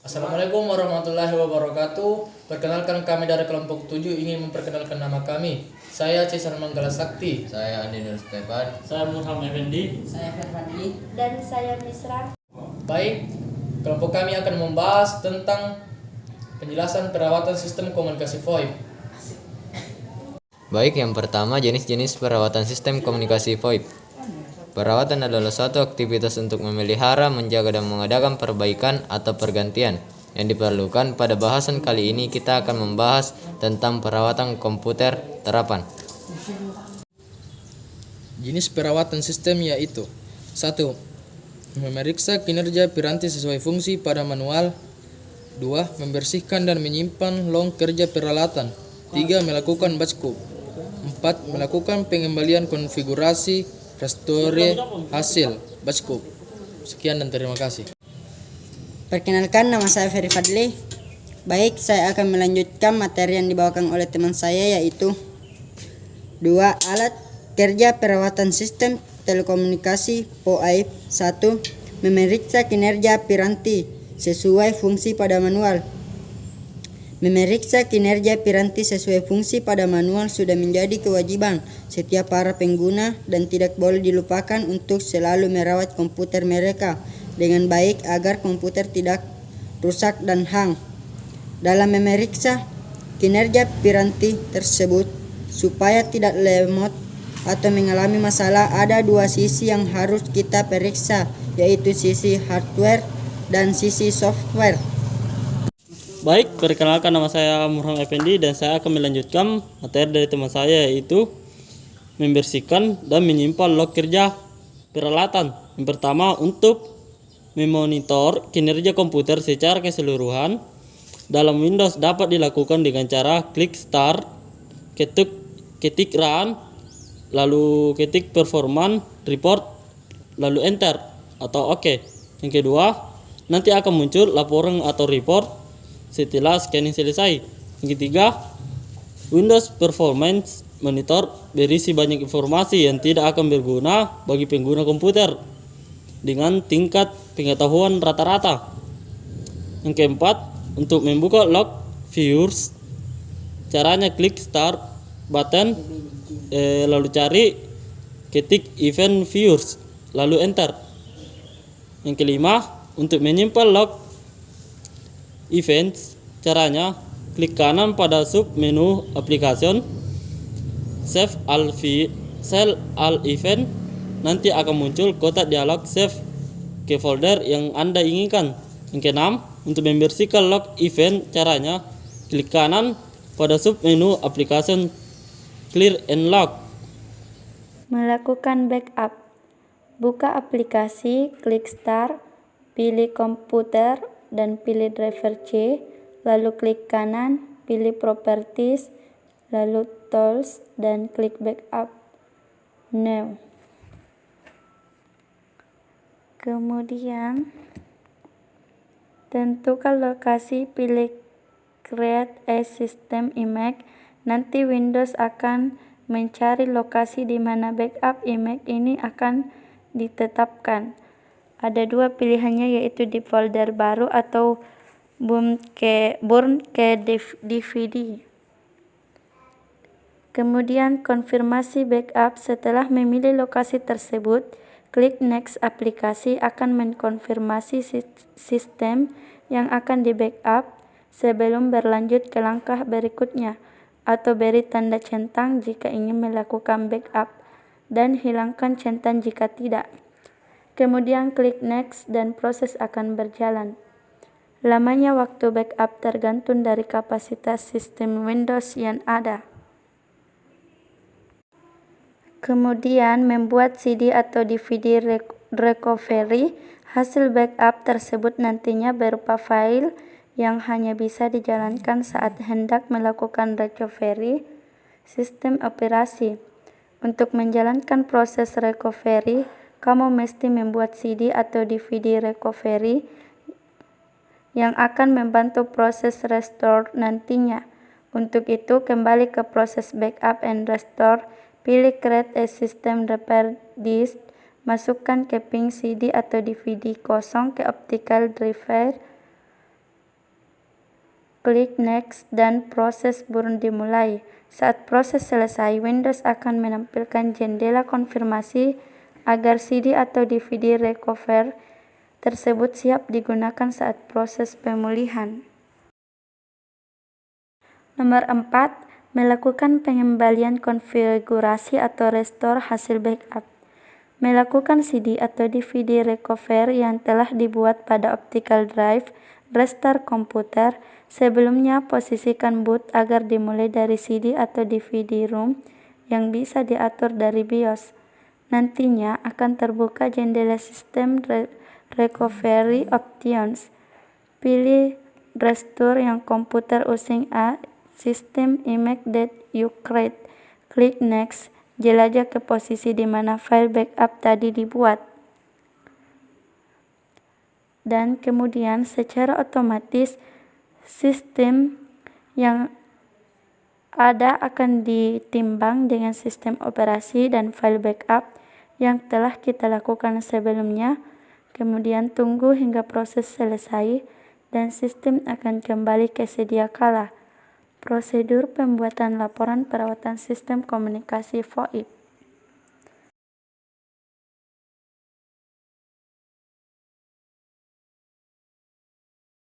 Assalamualaikum warahmatullahi wabarakatuh. Perkenalkan, kami dari kelompok 7 ingin memperkenalkan nama kami. Saya Cesar Manggala Sakti. Saya Andi Nur Stefan. Saya Muhammad Effendi. Saya Firvandi. Dan saya Misra. Baik, kelompok kami akan membahas tentang penjelasan perawatan sistem komunikasi VoIP. Baik, yang pertama jenis-jenis perawatan sistem komunikasi VoIP. Perawatan adalah suatu aktivitas untuk memelihara, menjaga, dan mengadakan perbaikan atau pergantian yang diperlukan. Pada bahasan kali ini kita akan membahas tentang perawatan komputer terapan. Jenis perawatan sistem yaitu 1. Memeriksa kinerja piranti sesuai fungsi pada manual. 2. Membersihkan dan menyimpan log kerja peralatan. 3. Melakukan backup. 4. Melakukan pengembalian konfigurasi restore hasil backup. Sekian dan terima kasih. Perkenalkan, nama saya Ferry Fadli. Baik, saya akan melanjutkan materi yang dibawakan oleh teman saya, yaitu 2. Alat kerja perawatan sistem telekomunikasi VoIP. 1. Memeriksa kinerja piranti sesuai fungsi pada manual. Memeriksa kinerja piranti sesuai fungsi pada manual sudah menjadi kewajiban setiap para pengguna dan tidak boleh dilupakan untuk selalu merawat komputer mereka dengan baik agar komputer tidak rusak dan hang. Dalam memeriksa kinerja piranti tersebut supaya tidak lemot atau mengalami masalah, ada dua sisi yang harus kita periksa, yaitu sisi hardware dan sisi software. Baik, perkenalkan, nama saya Muhammad Effendi dan saya akan melanjutkan materi dari teman saya, yaitu membersihkan dan menyimpan log kerja peralatan. Yang pertama, untuk memonitor kinerja komputer secara keseluruhan dalam Windows dapat dilakukan dengan cara klik start, ketik run, lalu ketik performance report, lalu enter atau OK. Yang kedua, nanti akan muncul laporan atau report setelah scanning selesai. Yang ketiga, Windows Performance Monitor berisi banyak informasi yang tidak akan berguna bagi pengguna komputer dengan tingkat pengetahuan rata-rata. Yang keempat, untuk membuka log viewers, caranya klik start button, lalu cari ketik event viewers, lalu enter. Yang kelima, untuk menyimpan log events, caranya klik kanan pada sub menu application, save all event, nanti akan muncul kotak dialog save ke folder yang Anda inginkan. Yang keenam, untuk membersihkan log event, caranya klik kanan pada sub menu application, clear and log. Melakukan backup. Buka aplikasi, klik start, pilih komputer dan pilih driver C, lalu klik kanan, pilih properties, lalu tools dan klik backup now. Kemudian tentukan lokasi, pilih create a system image. Nanti Windows akan mencari lokasi di mana backup image ini akan ditetapkan. Ada dua pilihannya, yaitu di folder baru atau burn ke DVD. Kemudian konfirmasi backup. Setelah memilih lokasi tersebut, klik next. Aplikasi akan mengkonfirmasi sistem yang akan di backup sebelum berlanjut ke langkah berikutnya, atau beri tanda centang jika ingin melakukan backup dan hilangkan centang jika tidak. Kemudian klik next dan proses akan berjalan. Lamanya waktu backup tergantung dari kapasitas sistem Windows yang ada. Kemudian membuat CD atau DVD recovery. Hasil backup tersebut nantinya berupa file yang hanya bisa dijalankan saat hendak melakukan recovery sistem operasi. Untuk menjalankan proses recovery, kamu mesti membuat CD atau DVD recovery yang akan membantu proses restore nantinya. Untuk itu, kembali ke proses backup and restore, pilih create a system repair disk, masukkan keping CD atau DVD kosong ke optical drive Klik Next dan proses burn dimulai. Saat proses selesai, Windows akan menampilkan jendela konfirmasi agar CD atau DVD recover tersebut siap digunakan saat proses pemulihan. Nomor 4. Melakukan pengembalian konfigurasi atau restore hasil backup. Melakukan CD atau DVD recover yang telah dibuat pada optical drive, restart komputer. Sebelumnya, posisikan boot agar dimulai dari CD atau DVD ROM yang bisa diatur dari BIOS. Nantinya akan terbuka jendela System Recovery Options. Pilih restore yang komputer using a system image that you create. Klik Next. Jelajah ke posisi di mana file backup tadi dibuat. Dan kemudian secara otomatis sistem yang ada akan ditimbang dengan sistem operasi dan file backup yang telah kita lakukan sebelumnya. Kemudian tunggu hingga proses selesai dan sistem akan kembali ke sedia kala. Prosedur pembuatan laporan perawatan sistem komunikasi VoIP.